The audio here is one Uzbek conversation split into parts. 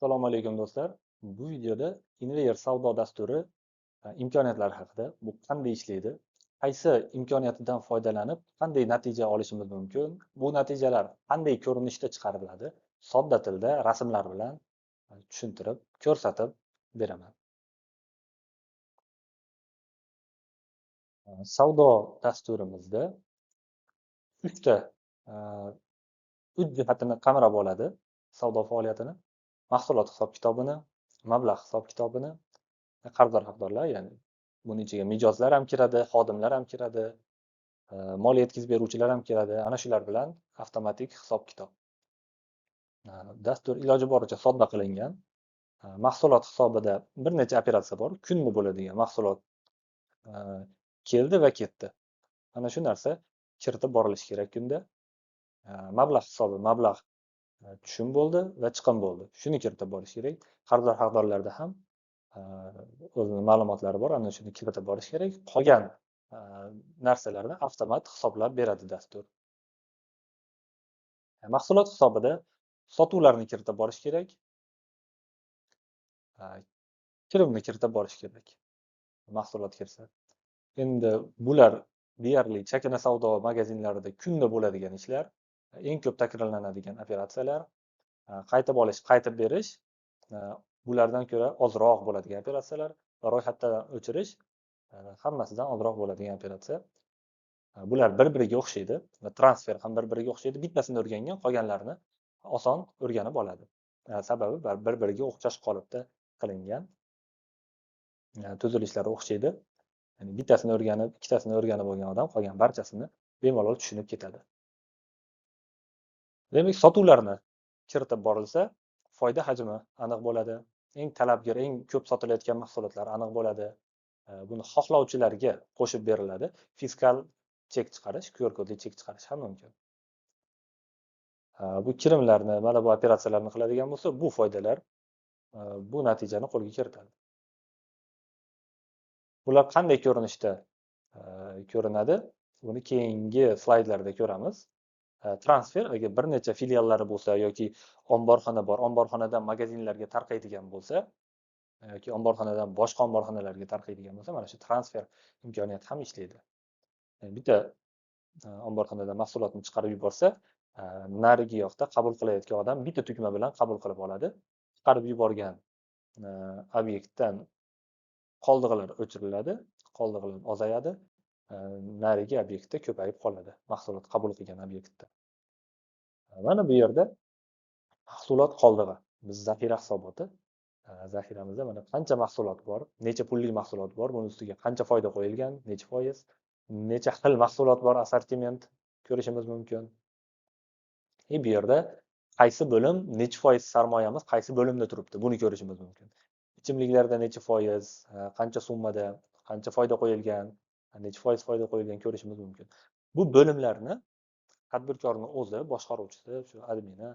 Assalomu alaykum do'stlar. Bu videoda Inveyer savdo dasturi imkoniyatlari haqida, bu qanday ishlaydi, qaysi imkoniyatidan foydalanib qanday natija olishimiz mumkin, bu natijalar qanday ko'rinishda chiqariladi, sodda tilda rasmlar bilan tushuntirib, ko'rsatib beraman. Savdo dasturimizda uchta uch jihatini qamrab oladi savdo faoliyatini: mahsulot hisob-kitobini, mablag' hisob-kitobini, qarzdor haqdorlar, ya'ni buning ichiga mijozlar ham kiradi, xodimlar ham kiradi, mol yetkazib beruvchilar ham kiradi. Ana shular bilan avtomatik hisob-kitob. Dastur iloji boricha sodda qilingan. Mahsulot hisobida bir necha operatsiya bor. Kunni bo'ladigan mahsulot keldi va ketdi. Ana shu narsa kiritib borilishi kerak kunda. Mablag' hisobi, mablag' tushum bo'ldi va chiqim bo'ldi. Shuni kiritib borish kerak. Qarzdor haqdorlarda ham o'zining ma'lumotlari bor, ana shuni kiritib borish kerak. Qolgan narsalarni avtomat hisoblab beradi dastur. Mahsulot hisobida sotuvlarni kiritib borish kerak. Kirimni kiritib borish kerak. Mahsulot kirsa. Endi bular deyarli chakana savdo magazinlarida kunda bo'ladigan ishlar, eng ko'p takrorlanadigan operatsiyalar, qaytib olish, qaytib berish bulardan ko'ra ozroq bo'ladigan operatsiyalar va ro'yxatdan o'chirish hammasidan ozroq bo'ladigan operatsiya. Bular bir-biriga o'xshaydi va transfer ham bir-biriga o'xshaydi. Bittasini o'rgangan, qolganlarini oson o'rganib oladi. Sababi bir-biriga o'xshash qolipda qilingan. Tuzilishlari o'xshaydi. Ya'ni bittasini o'rganib, ikkitasini o'rganib olgan odam qolgan barchasini bemalol tushunib ketadi. Demak, sotuvlarni kiritib borilsa, foyda hajmi aniq bo'ladi. Eng talabgor, eng ko'p sotilayotgan mahsulotlar aniq bo'ladi. Buni xohlovchilarga qo'shib beriladi. Fiskal chek chiqarish, QR kodli chek chiqarish ham mumkin. Bu kirimlarni, mana bu operatsiyalarni qiladigan bo'lsa, bu foydalar bu natijani qo'lga kiritadi. Bular qanday ko'rinishda ko'rinadi? Buni keyingi slaydlarda ko'ramiz. Transfer agar bir necha filiallari bo'lsa yoki omborxona bor, omborxonadan magazinlarga tarqaydigan bo'lsa yoki omborxonadan boshqa omborxonalarga tarqaydigan bo'lsa, mana shu transfer imkoniyati ham ishlaydi. Bitta omborxonadan mahsulotni chiqarib yuborsa, narigi yoqda qabul qilayotgan odam bitta tugma bilan qabul qilib oladi. Chiqarib yuborgan obyektdan qoldiqlar o'chiriladi, qoldiqlar ozayadi, narigi obyektda ko'payib qoladi, mahsulot qabul qilgan obyektda. Mana bu yerda mahsulot qoldig'i, biz zaxira hisoboti. Zaxiramizda mana qancha mahsulot bor, necha pullik mahsulot bor, buni ustiga qancha foyda qo'yilgan, necha foiz, necha xil mahsulot bor, assortiment ko'rishimiz mumkin. Bu yerda qaysi bo'lim, necha foiz sarmoyamiz qaysi bo'limda turibdi, buni ko'rishimiz mumkin. Ichimliklarda necha foiz, qancha summada, qancha foyda qo'yilgan, necha foiz foyda qo'yilgan ko'rishimiz mumkin. Bu bo'limlarni tadbirkorning o'zi, boshqaruvchisi, shu admini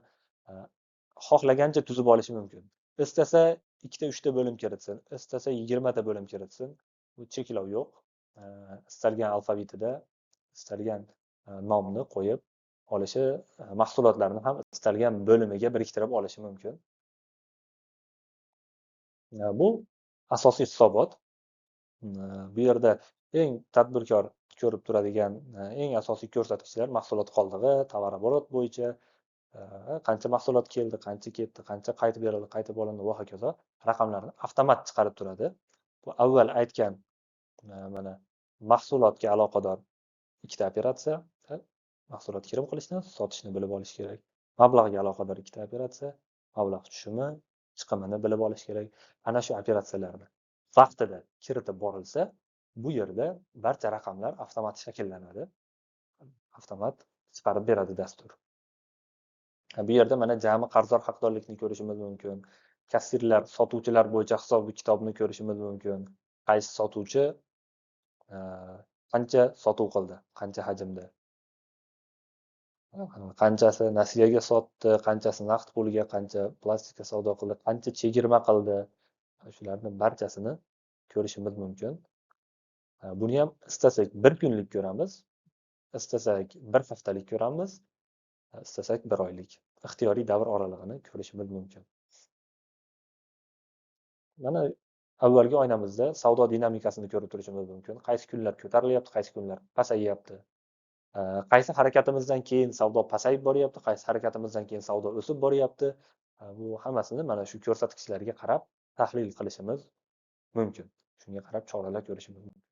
xohlagancha tuzib olishi mumkin. Istasa 2-3 ta bo'lim kiritsin, istasa 20 ta bo'lim kiritsin. Bu cheklov yo'q. Istalgan alfavitida istalgan nomni qo'yib olishi, mahsulotlarni ham istalgan bo'limiga biriktirib olishi mumkin. Bu asosiy hisobot. Bu yerda eng tadbirkor ko'rib turadigan eng asosiy ko'rsatkichlar mahsulot qoldig'i, tovar-oborot bo'yicha qancha mahsulot keldi, qancha ketdi, qancha qaytib berildi, qaytib olindi va hokazo raqamlarni avtomat chiqarib turadi. Bu avval aytgan mana mahsulotga aloqador ikkita operatsiya, mahsulot kirib qilishni, sotishni bilib olish kerak. Mablag'ga aloqador ikkita operatsiya, mablag' tushumi, chiqimini bilib olish kerak. Ana shu operatsiyalarni vaqtida kiritib borilsa, bu yerda barcha raqamlar avtomat shakllanadi. Avtomat chiqarib beradi dastur. Bu yerda mana jami qarzdor haqdorlikni ko'rishimiz mumkin. Kassirlar, sotuvchilar bo'yicha hisob-kitobni ko'rishimiz mumkin. Qaysi sotuvchi qancha sotuv qildi, qancha hajmda. Qanchasi nasiyaga sotdi, qanchasi naqd pulga, qancha plastikka savdo qildi, qancha chegirma qildi. Shularning barchasini ko'rishimiz mumkin. Buni ham istasak bir kunlik ko'ramiz, istasak bir haftalik ko'ramiz, istasak bir oylik. Ixtiyoriy davr oralig'ini ko'rishimiz mumkin. Mana avvalgi oynamizda savdo dinamikasini ko'rib turishimiz mumkin. Qaysi kunlar ko'tarilyapti, qaysi kunlar pasayyapti. Qaysi harakatimizdan keyin savdo pasayib boryapti, qaysi harakatimizdan keyin savdo o'sib boryapti. Bu hammasini mana shu ko'rsatkichlarga qarab tahlil qilishimiz mumkin. Shunga qarab choralar ko'rishimiz mumkin.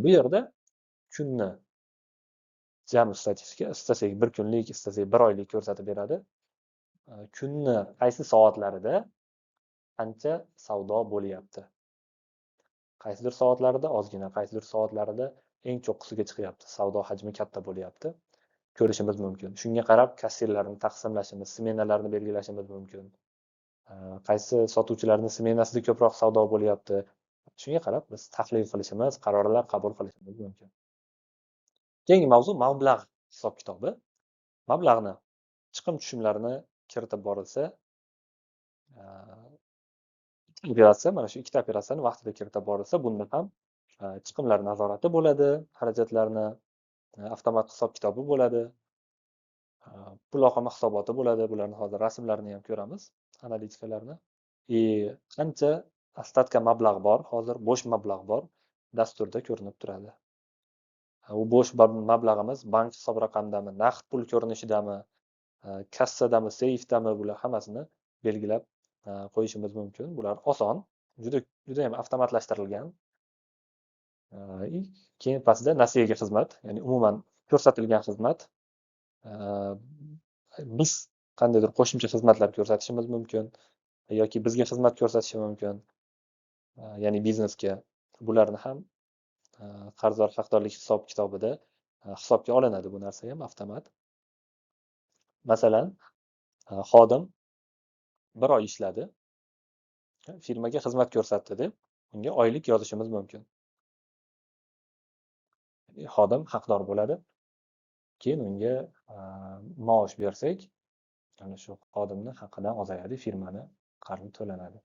Bu yerda kunni jami statistika, istasak bir kunlik, istasak bir oylik ko'rsatib beradi. Kunni qaysi soatlarida qancha savdo bo'lyapti. Qaysidir soatlarida ozgina, qaysidir soatlarida eng cho'qqisiga chiqyapti. Savdo hajmi katta bo'lyapti. Ko'rishimiz mumkin. Shunga qarab kassirlarni taqsimlashimiz, smenalarni belgilashimiz mumkin. Qaysi sotuvchilarni smenasida ko'proq savdo bo'lyapti. Shunga qarab biz tahlil qilishimiz, qarorlar qabul qilishimiz mumkin. Keyingi mavzu mablag' hisob-kitobi. Mablag'ni chiqim-tushumlarini kiritib borilsa, operatsiya, mana shu ikkita operatsiyani vaqtida kiritib borilsa, bunda ham chiqimlar nazorati bo'ladi, xarajatlarni avtomat hisob-kitobi bo'ladi, pul oqimi hisoboti bo'ladi. Bularni hozir rasmlarini ham ko'ramiz, analitikalarni. Qancha ostatka mablag' bor, hozir bo'sh mablag' bor, dasturda ko'rinib turadi. U bo'sh mablag'imiz bank hisob raqamidami, naqd pul ko'rinishidami, kassadami, seyfdami, bular hammasini belgilab qo'yishimiz mumkin. Bular oson, juda ham avtomatlashtirilgan. Keyin pastda nasiyaga xizmat, ya'ni umuman ko'rsatilgan xizmat. Biz qandaydir qo'shimcha xizmatlar ko'rsatishimiz mumkin yoki bizga xizmat ko'rsatishi mumkin, ya'ni biznesga. Bularni ham qarzdor haqdorlik hisob-kitobida hisobga olinadi. Bu narsa ham avtomat. Masalan, xodim bir oy ishladi, firmaga xizmat ko'rsatdi deb unga oylik yozishimiz mumkin. Xodim haqdor bo'ladi. Keyin unga maosh bersak, ana shu xodimni haqidan ozayadi, firmani qarzi to'lanadi.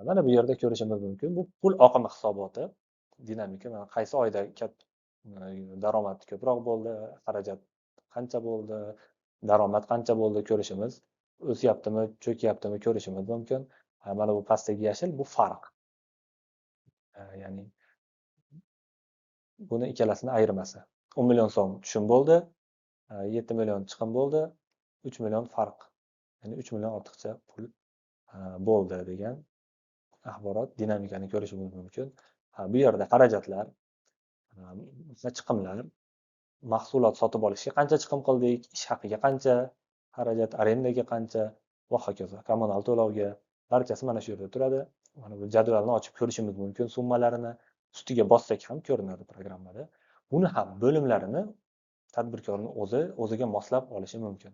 Mana bu yerda ko'rishimiz mumkin. Bu pul oqimi hisoboti, dinamika. Mana qaysi oyda daromad ko'proq bo'ldi, xarajat qancha bo'ldi, daromad qancha bo'ldi ko'rishimiz, o'syaptimi, cho'kyaptimi ko'rishimiz mumkin. Mana bu pastdagi yashil, bu farq. Ya'ni buni ikkalasini ayirmasi. 10 million so'm tushum bo'ldi, 7 million chiqim bo'ldi, 3 million farq. Ya'ni 3 million ortiqcha pul bo'ldi degan axborot, dinamikani ko'rishimiz mumkin. Bu yerda xarajatlar, chiqimlar, mahsulot sotib olishga qancha chiqim qildik, ish haqiga qancha xarajat, arendaga qancha va hokazo, kommunal to'lovga, barchasi mana shu yerda turadi. Mana bu jadvalni ochib ko'rishimiz mumkin, summalarini ustiga bossak ham ko'rinadi programmada. Buni ham bo'limlarini tadbirkorning o'ziga moslab olishi mumkin.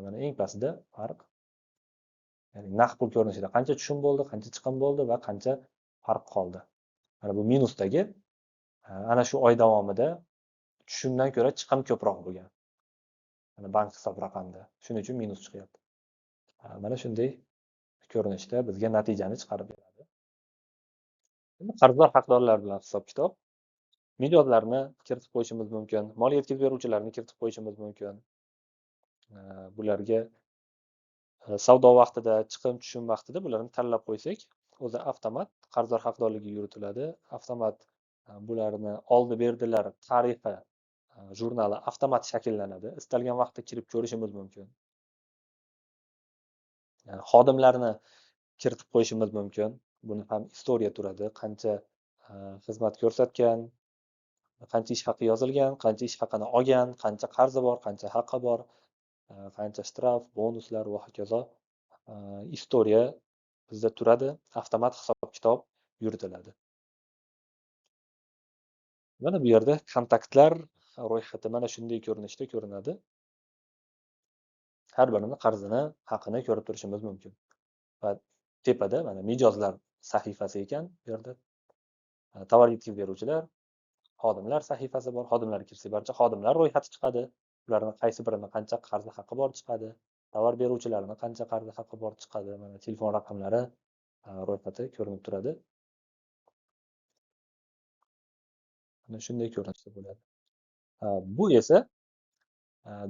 Mana eng pastda farq, ya'ni naqd pul ko'rinishida qancha tushum bo'ldi, qancha chiqim bo'ldi va qancha farq qoldi. Mana bu minusdagi ana shu oy davomida tushumdan ko'ra chiqim ko'proq bo'lgan. Mana bank hisob raqamida. Shuning uchun minus chiqyapti. Mana shunday ko'rinishda bizga natijani chiqarib beradi. Qarzdor haqdorlar bilan hisob-kitob. Mijozlarni kiritib qo'yishimiz mumkin, mol yetkazib beruvchilarni kiritib qo'yishimiz mumkin. Bularga savdo vaqtida, chiqim-tushum vaqtida bularni tanlab qo'ysak, o'zi avtomat qarzdor haqdorligi yuritiladi. Avtomat bularni oldi-berdilar tarifi jurnali avtomat shakllanadi. Istalgan vaqtda kirib ko'rishimiz mumkin. Xodimlarni kiritib qo'yishimiz mumkin. Buni ham istoriya turadi. Qancha xizmat ko'rsatgan, qancha ish haqi yozilgan, qancha ish haqini olgan, qancha qarzi bor, qancha haqqi bor, qancha shtraf, bonuslar va hokazo. Istoriya bizda turadi, avtomat hisob-kitob yuritiladi. Mana bu yerda kontaktlar ro'yxati mana shunday ko'rinishda ko'rinadi. Har birini qarzini, haqqini ko'rib turishimiz mumkin. Va tepada mana mijozlar sahifasi ekan, bu yerda tovar yetkazib beruvchilar, xodimlar sahifasi bor. Xodimlar kirsa barcha xodimlar ro'yxati chiqadi. Ularning qaysi birini qancha qarzi haqqi bor chiqadi. Tovar beruvchilarning qancha qarzi haqqi bor chiqadi. Mana telefon raqamlari ro'yxati ko'rinib turadi. Mana shunday ko'rinishda bo'ladi. Bu esa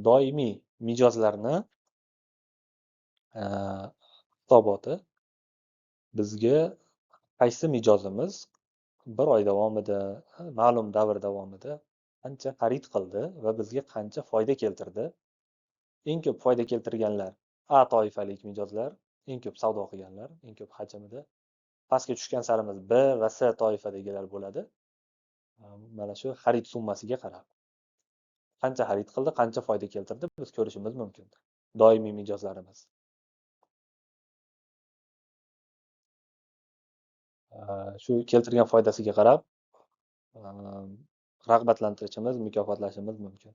doimiy mijozlarni hisoboti bizga qaysi mijozimiz bir oy davomida, ma'lum davr davomida qancha xarid qildi va bizga qancha foyda keltirdi. Eng ko'p foyda keltirganlar A toifalik mijozlar, eng ko'p savdo qilganlar, eng ko'p hajmida. Pastga tushgan sarimiz B va C toifadagilar bo'ladi. Mana shu xarid summasiga qarab qancha xarid qildi, qancha foyda keltirdi biz ko'rishimiz mumkin. Doimiy mijozlarimiz. Shu keltirgan foydasiga qarab rag'batlantirishimiz, mukofotlashimiz mumkin.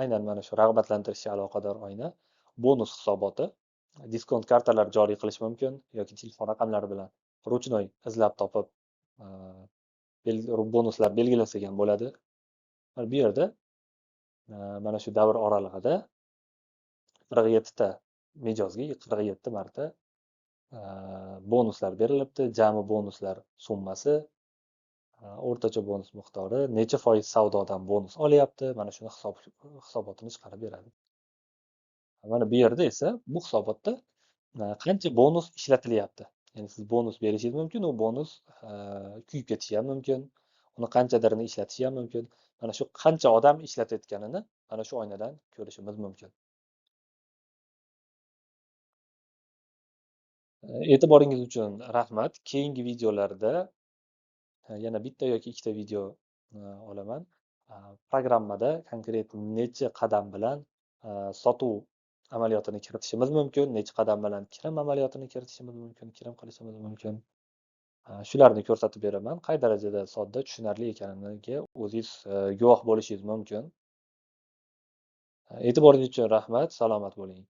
Aynan mana shu rag'batlantirishga aloqador oyna bonus hisoboti. Diskont kartalar joriy qilish mumkin yoki telefon raqamlari bilan ruchnoy izlab topib bonuslar belgilasak ham bo'ladi. Bu yerda mana shu davr oralig'ida 47 ta mijozga 47 marta bonuslar berilibdi. Jami bonuslar summasi, o'rtacha bonus miqdori, necha foiz savdodan bonus olyapti, mana shuni hisobotini chiqarib beradi. Mana bu yerda esa bu hisobotda qancha bonus ishlatilyapti. Ya'ni siz bonus berishingiz mumkin, u bonus kuyib ketishi ham mumkin. Uni qanchadarini ishlatishi ham mumkin. Mana shu qancha odam ishlatayotganini mana shu oynadan ko'rishimiz mumkin. E'tiboringiz uchun rahmat. Keyingi videolarda yana bitta yoki ikkita video olaman. Programmada konkret necha qadam bilan sotuv amaliyotini kiritishimiz mumkin, necha qadam bilan kirim amaliyotini kiritishimiz mumkin, kirim qilishimiz mumkin. Shularni ko'rsatib beraman. Qay darajada sodda, tushunarli ekaniga o'zingiz guvoh bo'lishingiz mumkin. E'tiboringiz uchun rahmat. Salomat bo'ling.